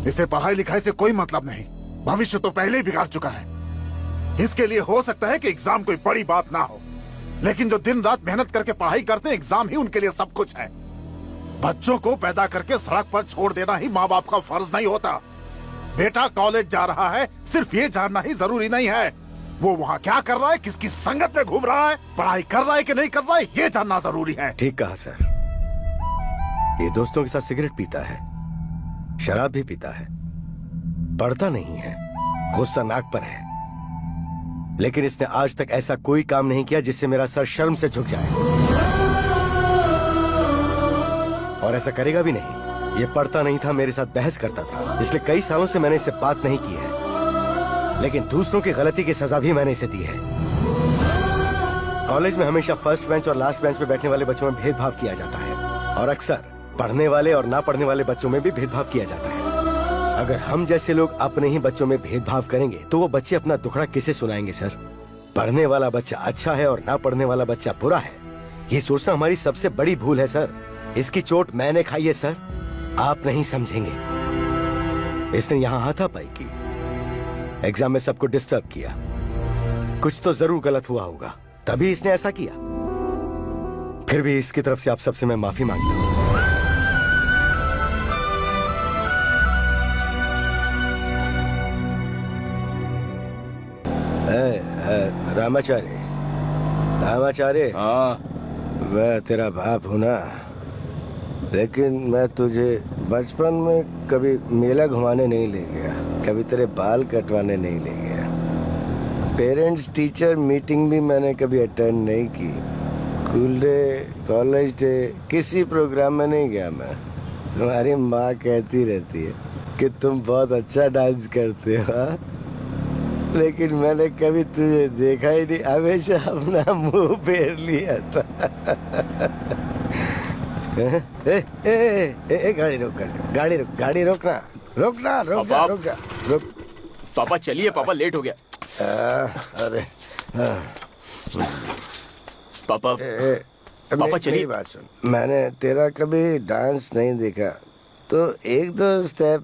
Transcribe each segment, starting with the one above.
इसे पढ़ाई लिखाई से कोई मतलब नहीं, भविष्य तो पहले ही बिगाड़ चुका है। इसके लिए हो सकता है कि एग्जाम कोई बड़ी बात ना हो, लेकिन जो दिन रात मेहनत करके पढ़ाई करते हैं, एग्जाम ही उनके लिए सब कुछ है। बच्चों को पैदा करके सड़क पर छोड़ देना ही माँ बाप का फर्ज नहीं होता। बेटा कॉलेज जा रहा है, सिर्फ ये जानना ही जरूरी नहीं है वो वहाँ क्या कर रहा है, किसकी संगत में घूम रहा है, पढ़ाई कर रहा है कि नहीं कर रहा है, ये जानना जरूरी है। ठीक कहा सर। ये दोस्तों के साथ सिगरेट पीता है, शराब भी पीता है, पढ़ता नहीं है, गुस्सा नाक पर है, लेकिन इसने आज तक ऐसा कोई काम नहीं किया जिससे मेरा सर शर्म से झुक जाए, और ऐसा करेगा भी नहीं। ये पढ़ता नहीं था, मेरे साथ बहस करता था, इसलिए कई सालों से मैंने इससे बात नहीं की है, लेकिन दूसरों की गलती की सजा भी मैंने इसे दी है। कॉलेज में हमेशा फर्स्ट बेंच और लास्ट बेंच पे बैठने वाले बच्चों में भेदभाव किया जाता है, और अक्सर पढ़ने वाले और ना पढ़ने वाले बच्चों में भी भेदभाव किया जाता है। अगर हम जैसे लोग अपने ही बच्चों में भेदभाव करेंगे तो वो बच्चे अपना दुखड़ा किसे सुनाएंगे सर? पढ़ने वाला बच्चा अच्छा है और ना पढ़ने वाला बच्चा बुरा है, ये सोचना हमारी सबसे बड़ी भूल है सर। इसकी चोट मैंने खाई है सर, आप नहीं समझेंगे। इसने यहाँ हाथापाई की, एग्जाम में सबको डिस्टर्ब किया, कुछ तो जरूर गलत हुआ होगा, तभी इसने ऐसा किया। फिर भी इसकी तरफ से आप सबसे मैं माफी मांगता हूँ। रामाचार्य, रामाचार्य, हाँ मैं तेरा बाप हूं ना, लेकिन मैं तुझे बचपन में कभी मेला घुमाने नहीं ले गया, कभी तेरे बाल कटवाने नहीं ले गया, पेरेंट्स टीचर मीटिंग भी मैंने कभी अटेंड नहीं की, स्कूल डे, कॉलेज डे, किसी प्रोग्राम में नहीं गया मैं। तुम्हारी माँ कहती रहती है कि तुम बहुत अच्छा डांस करते हो, हाँ? लेकिन मैंने कभी तुझे देखा ही नहीं, हमेशा अपना मुंह फेर लिया था। गाड़ी रोक, गाड़ी रोक, गाड़ी रोकना, रोकना, रुक जा, रुक जा, रुक। पापा चलिए, पापा लेट हो गया। अरे पापा पापा चलिए। बात सुन, मैंने तेरा कभी डांस नहीं देखा, तो एक दो स्टेप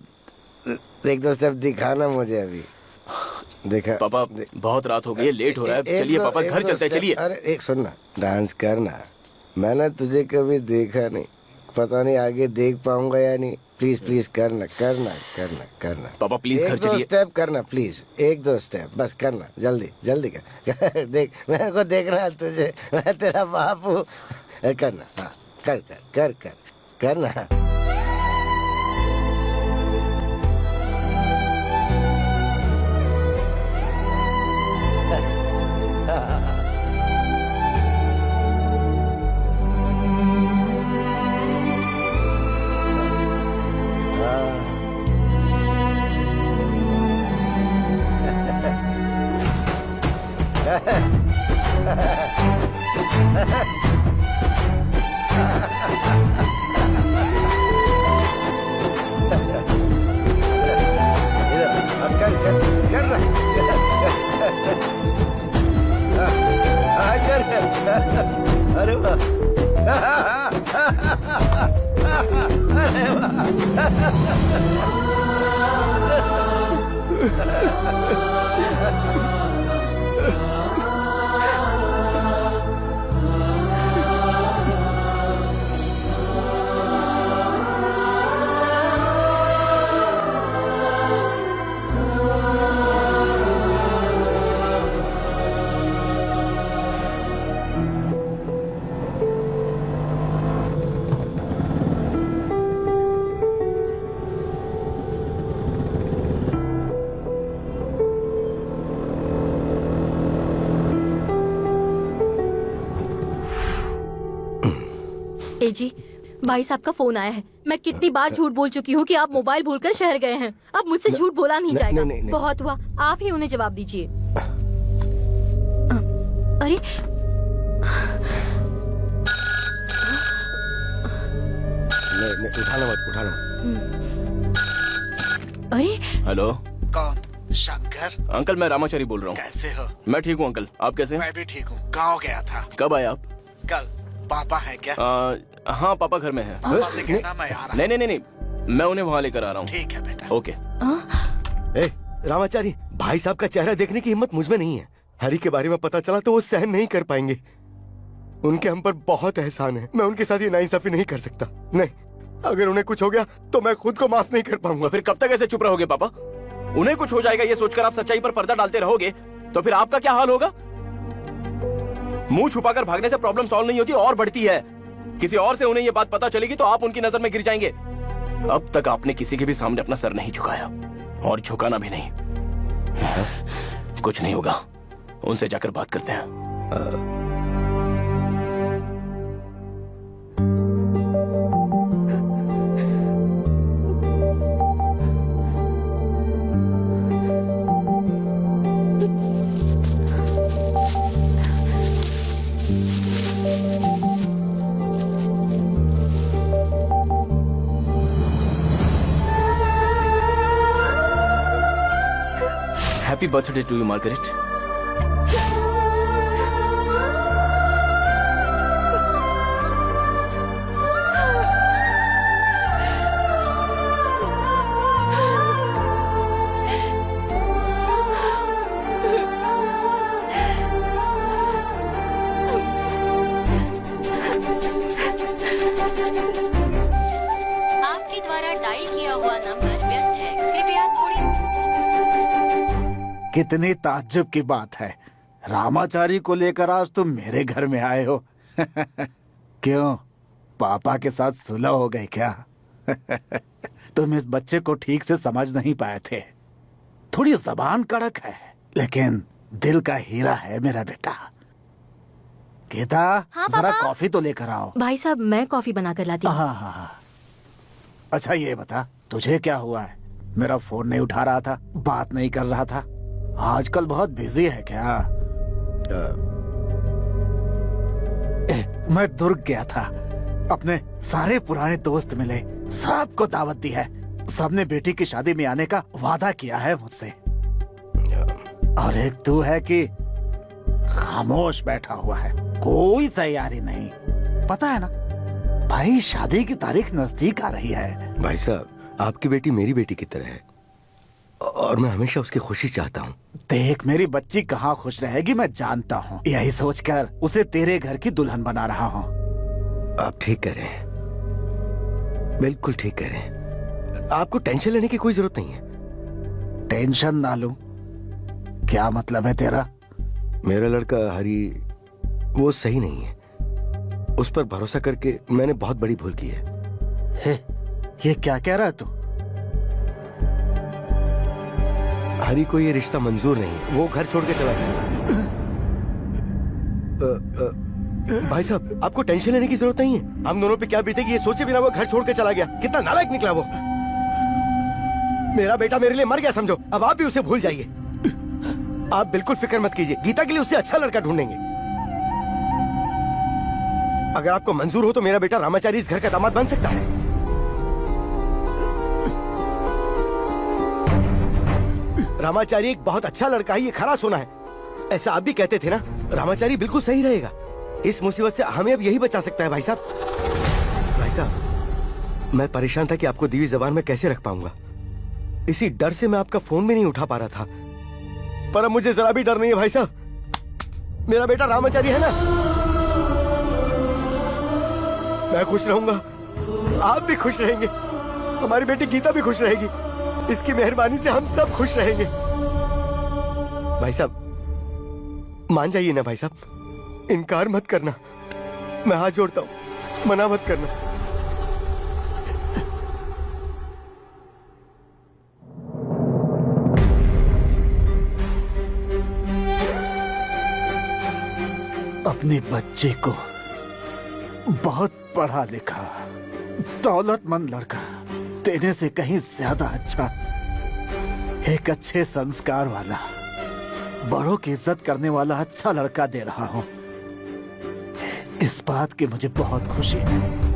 दिखाना मुझे अभी। देखा पापा, बहुत रात हो गई है, लेट हो रहा है, चलिए पापा घर चलते हैं, चलिए। अरे एक सुन ना, डांस करना, मैंने तुझे कभी देखा नहीं, पता नहीं आगे देख पाऊंगा या नहीं, प्लीज प्लीज करना करना करना करना। पापा प्लीज घर चलिए। एक दो स्टेप करना प्लीज, एक दो स्टेप बस करना, जल्दी जल्दी कर। देख, मेरे को देखना है तुझे, मैं तेरा बाप हूँ, करना, हाँ कर कर कर कर करना। अरे वाह, अरे जी, भाई साहब का फोन आया है। मैं कितनी बार झूठ बोल चुकी हूँ कि आप मोबाइल भूलकर शहर गए हैं। अब मुझसे झूठ बोला नहीं जाएगा। बहुत हुआ, आप ही उन्हें जवाब दीजिए। अरे उठाना मत। अरे हेलो, कौन? शंकर? अंकल मैं रामाचारी बोल रहा हूँ। कैसे हो? मैं ठीक हूँ अंकल, आप कैसे हैं? मैं भी ठीक हूँ। गाँव गया था। कब आए आप? कल। पापा है क्या? हाँ पापा घर में है। पापा से कहना मैं आ रहा हूँ। नहीं, मैं उन्हें वहाँ लेकर आ रहा हूँ। ठीक है बेटा। ओके। ए, रामाचारी, भाई साहब का चेहरा देखने की हिम्मत मुझ में नहीं है। हरी के बारे में पता चला तो वो सहन नहीं कर पाएंगे। उनके हम पर बहुत एहसान है। मैं उनके साथ ये नाइंसाफी नहीं कर सकता। नहीं, अगर उन्हें कुछ हो गया तो मैं खुद को माफ नहीं कर पाऊंगा। फिर कब तक ऐसे चुप रहोगे पापा? उन्हें कुछ हो जाएगा ये सोचकर आप सच्चाई पर पर्दा डालते रहोगे तो फिर आपका क्या हाल होगा? मुंह छुपाकर भागने से प्रॉब्लम सॉल्व नहीं होती और बढ़ती है। किसी और से उन्हें ये बात पता चलेगी तो आप उनकी नजर में गिर जाएंगे। अब तक आपने किसी के भी सामने अपना सर नहीं झुकाया और झुकाना भी नहीं। कुछ नहीं होगा, उनसे जाकर बात करते हैं। Happy birthday to you, Margaret. आपके द्वारा डायल किया हुआ नंबर व्यस्त है, कृपया थोड़ी। कितनी ताज्जुब की बात है, रामाचारी को लेकर आज तुम मेरे घर में आए हो। क्यों, पापा के साथ सुलह हो गई क्या? तुम इस बच्चे को ठीक से समझ नहीं पाए थे। थोड़ी जबान कड़क है लेकिन दिल का हीरा है मेरा बेटा। गीता, हाँ, जरा पापा? कॉफी तो लेकर आओ। भाई साहब, मैं कॉफी बना कर लाती हूँ। हाँ हाँ हाँ। अच्छा ये बता, तुझे क्या हुआ है? मेरा फोन नहीं उठा रहा था, बात नहीं कर रहा था। आजकल बहुत बिजी है क्या? मैं दुर्ग गया था, अपने सारे पुराने दोस्त मिले, सबको दावत दी है। सबने बेटी की शादी में आने का वादा किया है मुझसे। और एक तू है कि खामोश बैठा हुआ है, कोई तैयारी नहीं। पता है ना भाई, शादी की तारीख नजदीक आ रही है। भाई साहब, आपकी बेटी मेरी बेटी की तरह है और मैं हमेशा उसकी खुशी चाहता हूँ। देख, मेरी बच्ची कहाँ खुश रहेगी मैं जानता हूँ। यही सोचकर उसे तेरे घर की दुल्हन बना रहा हूँ। आप ठीक कह रहे हैं, बिल्कुल ठीक कह रहे हैं। आपको टेंशन लेने की कोई जरूरत नहीं है। टेंशन ना लूं? क्या मतलब है तेरा? मेरा लड़का हरी वो सही नहीं है। उस पर भरोसा करके मैंने बहुत बड़ी भूल की है। हे, ये क्या कह रहा है तू? हरी को ये रिश्ता मंजूर नहीं है, वो घर छोड़ के चला गया। भाई साहब, आपको टेंशन लेने की जरूरत नहीं है। हम दोनों पे क्या बीतेगी ये सोचे बिना वो घर छोड़ के चला गया। कितना नालायक निकला वो। मेरा बेटा मेरे लिए मर गया समझो। अब आप भी उसे भूल जाइए। आप बिल्कुल फिक्र मत कीजिए, गीता के लिए उससे अच्छा लड़का ढूंढेंगे। अगर आपको मंजूर हो तो मेरा बेटा रामाचारी इस घर का दामाद बन सकता है। रामाचारी एक बहुत अच्छा लड़का है, ये खरा सोना है। ऐसा आप भी कहते थे ना। रामाचारी बिल्कुल सही रहेगा। इस मुसीबत से हमें अब यही बचा सकता है भाई साहब। भाई साहब, मैं परेशान था कि आपको दीवी जबान में कैसे रख पाऊंगा। इसी डर से मैं आपका फोन भी नहीं उठा पा रहा था। पर अब मुझे जरा भी डर नहीं है भाई साहब। मेरा बेटा रामाचारी है ना, मैं खुश रहूंगा, आप भी खुश रहेंगे, हमारी बेटी गीता भी खुश रहेगी। इसकी मेहरबानी से हम सब खुश रहेंगे। भाई साहब, मान जाइए ना भाई साहब, इनकार मत करना। मैं हाथ जोड़ता हूं, मना मत करना। अपनी बच्ची को बहुत पढ़ा लिखा दौलतमंद लड़का देने से कहीं ज्यादा अच्छा, एक अच्छे संस्कार वाला, बड़ों की इज्जत करने वाला अच्छा लड़का दे रहा हूं। इस बात की मुझे बहुत खुशी है।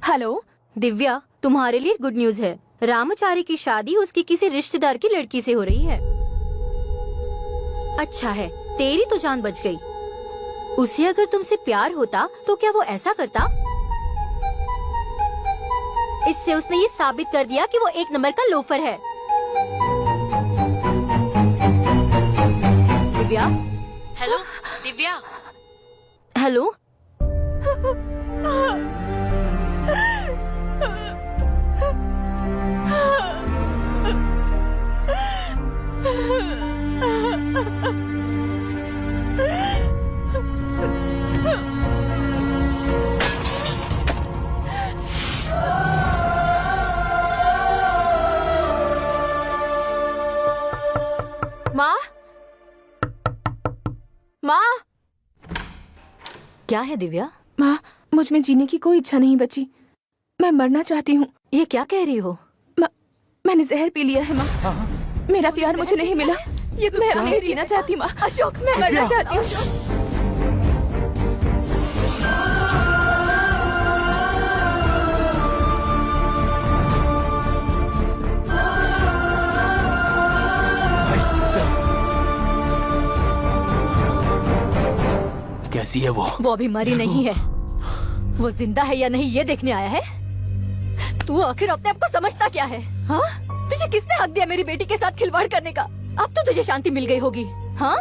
हेलो दिव्या, तुम्हारे लिए गुड न्यूज है। रामाचारी की शादी उसकी किसी रिश्तेदार की लड़की से हो रही है। अच्छा है, तेरी तो जान बच गई। उसे अगर तुमसे प्यार होता तो क्या वो ऐसा करता? इससे उसने ये साबित कर दिया कि वो एक नंबर का लोफर है। दिव्या। हेलो दिव्या। हेलो। माँ, माँ, क्या है दिव्या? माँ, मुझ में जीने की कोई इच्छा नहीं बची। मैं मरना चाहती हूँ। ये क्या कह रही हो? मैंने जहर पी लिया है माँ। मेरा प्यार मुझे नहीं मिला। ये मैं अब नहीं जीना चाहती माँ। अशोक, मैं मरना चाहती हूँ। कैसी है वो अभी मरी नहीं है। वो जिंदा है या नहीं ये देखने आया है। तू आखिर अपने आप को समझता क्या है? हाँ? तुझे किसने हक दिया मेरी बेटी के साथ खिलवाड़ करने का? अब तो तुझे शांति मिल गई होगी। हाँ?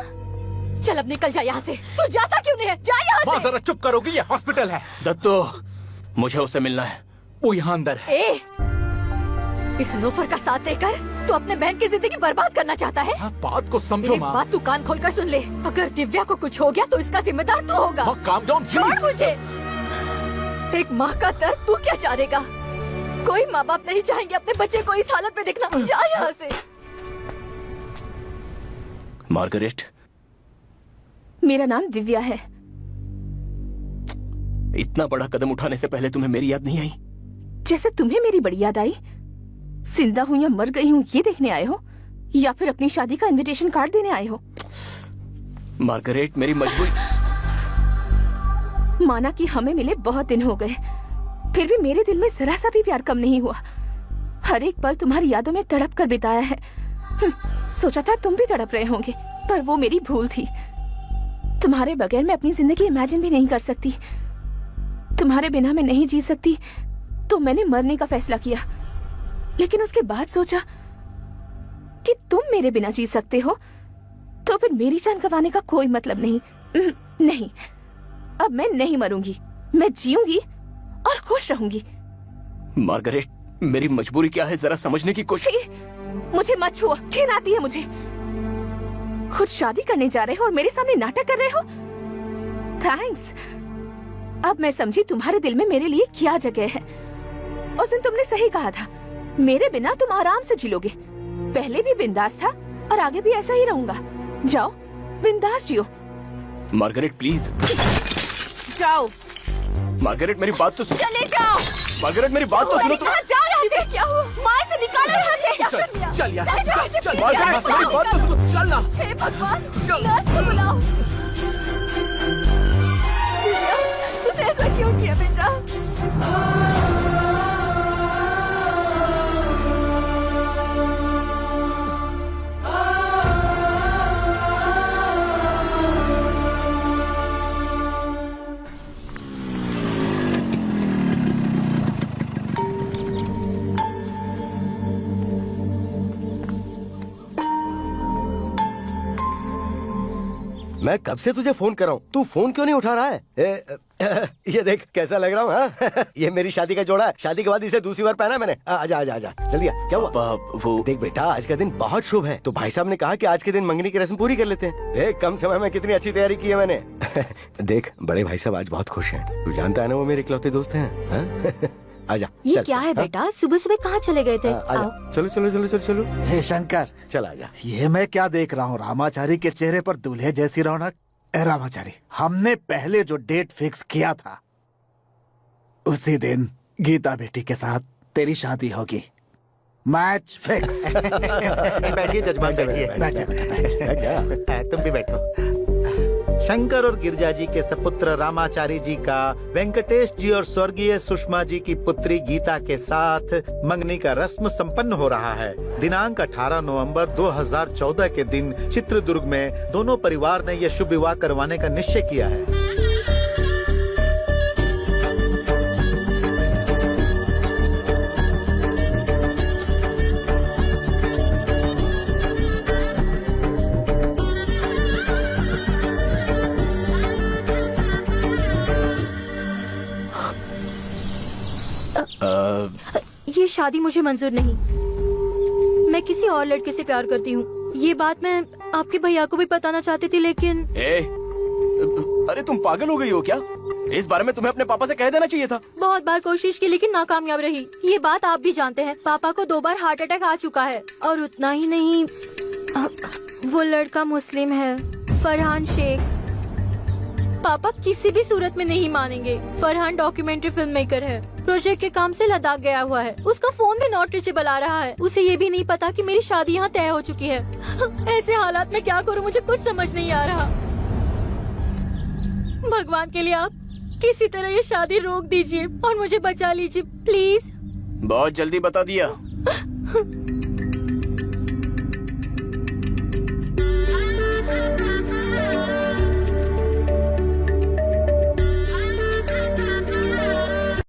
चल अब निकल जा यहाँ से। तू जाता क्यों नहीं है? जा यहाँ से। जरा चुप करोगी? ये हॉस्पिटल है। दत्तो, मुझे उससे मिलना है। वो यहाँ अंदर है। ए, इस लोफर का साथ देकर तू अपने बहन की जिंदगी बर्बाद करना चाहता है? बात को समझो मेरी माँ। बात तू कान खोलकर सुन ले। अगर दिव्या को कुछ हो गया तो इसका जिम्मेदार तू होगा। काम डाउन छोड़ मुझे। एक माँ का दर्द तू क्या चाहेगा? कोई माँ बाप नहीं चाहेंगे अपने बच्चे को इस हालत में देखना। जा यहाँ से। मार्गरेट, मेरा नाम दिव्या है। इतना बड़ा कदम उठाने से पहले तुम्हें मेरी याद नहीं आई? जैसे तुम्हें मेरी बड़ी याद आई। जिंदा हूँ या मर गई हूँ ये देखने आए हो, या फिर अपनी शादी का इनविटेशन कार्ड देने आए हो? मार्गरेट, मेरी मजबूरी। माना कि हमें मिले बहुत दिन हो गए, फिर भी मेरे दिल में जरा सा भी प्यार कम नहीं हुआ। हर एक पल तुम्हारी यादों में तड़प कर बिताया है। सोचा था तुम भी तड़प रहे होंगे, पर वो मेरी भूल थी। तुम्हारे बगैर मैं अपनी जिंदगी इमेजिन भी नहीं कर सकती। तुम्हारे बिना मैं नहीं जी सकती, तो मैंने मरने का फैसला किया। लेकिन उसके बाद सोचा कि तुम मेरे बिना जी सकते हो, तो फिर मेरी जान गंवाने का कोई मतलब नहीं। नहीं, अब मैं नहीं मरूंगी। मैं जीऊंगी और खुश रहूंगी। मार्गरेट, मेरी मजबूरी क्या है जरा समझने की कोशिश। मुझे मत छुओ, घिन आती है मुझे। खुद शादी करने जा रहे हो और मेरे सामने नाटक कर रहे हो। थैंक्स। अब मैं समझी तुम्हारे दिल में मेरे लिए क्या जगह है। उस दिन तुमने सही कहा था, मेरे बिना तुम आराम से जी लोगे। पहले भी बिंदास था और आगे भी ऐसा ही रहूंगा। जाओ, बिंदास जियो। Margaret please. जाओ। मार्गरेट, मेरी बात तो सुनो। चले जाओ। मार्गरेट, मेरी बात तो सुनो। जाओ यहाँ से। क्या हुआ? माँ से निकालो यहाँ से। चल यार, चल, चल। मार्गरेट, मेरी बात तो सुनो। चल ना। हे भगवान, नर्स को बुलाओ। दिव्या, तूने ऐसा क्यों किया बेटा? मैं कब से तुझे फोन कर रहा हूँ, तू फोन क्यों नहीं उठा रहा है? ये देख कैसा लग रहा हूँ। हाँ? ये मेरी शादी का जोड़ा है। शादी के बाद इसे दूसरी बार पहना मैंने। आजा आजा आजा, जल्दी आ। क्या हुआ? वो देख बेटा, आज का दिन बहुत शुभ है, तो भाई साहब ने कहा कि आज के दिन मंगनी की रस्म पूरी कर लेते हैं। देख कम समय में कितनी अच्छी तैयारी की है मैंने। देख बड़े भाई साहब आज बहुत खुश हैं। तू जानता है ना वो मेरे इकलौते दोस्त हैं। हाँ? आजा। ये चल, क्या चल, है हाँ? बेटा? सुबह सुबह कहाँ चले गए थे? आजा। आओ। चलो चलो चलो चलो चलो। हे शंकर, चल आजा। ये मैं क्या देख रहा हूँ? रामाचारी के चेहरे पर दूल्हे जैसी रौनक। ए रामाचारी, हमने पहले जो डेट फिक्स किया था उसी दिन गीता बेटी के साथ तेरी शादी होगी। Match fix. बैठिए जजमान, बैठिए। बैठ जा बेटा, बैठ जा। बैठ जा। तुम भी बैठो। शंकर और गिरजा जी के सपुत्र रामाचारी जी का वेंकटेश जी और स्वर्गीय सुषमा जी की पुत्री गीता के साथ मंगनी का रस्म संपन्न हो रहा है। दिनांक 18 नवंबर 2014 के दिन चित्रदुर्ग में दोनों परिवार ने यह शुभ विवाह करवाने का निश्चय किया है। ये शादी मुझे मंजूर नहीं। मैं किसी और लड़के से प्यार करती हूँ। ये बात मैं आपके भैया को भी बताना चाहती थी, लेकिन अरे तुम पागल हो गई हो क्या? इस बारे में तुम्हें अपने पापा से कह देना चाहिए था। बहुत बार कोशिश की लेकिन नाकामयाब रही। ये बात आप भी जानते हैं। पापा को 2 बार हार्ट अटैक आ चुका है और उतना ही नहीं, वो लड़का मुस्लिम है, फरहान शेख। पापा किसी भी सूरत में नहीं मानेंगे। फरहान डॉक्यूमेंट्री फिल्म मेकर है, प्रोजेक्ट के काम से लद्दाख गया हुआ है। उसका फोन भी नॉट रीचेबल आ रहा है। उसे ये भी नहीं पता कि मेरी शादी यहाँ तय हो चुकी है। ऐसे हालात में क्या करूँ, मुझे कुछ समझ नहीं आ रहा। भगवान के लिए आप किसी तरह ये शादी रोक दीजिए और मुझे बचा लीजिए प्लीज। बहुत जल्दी बता दिया।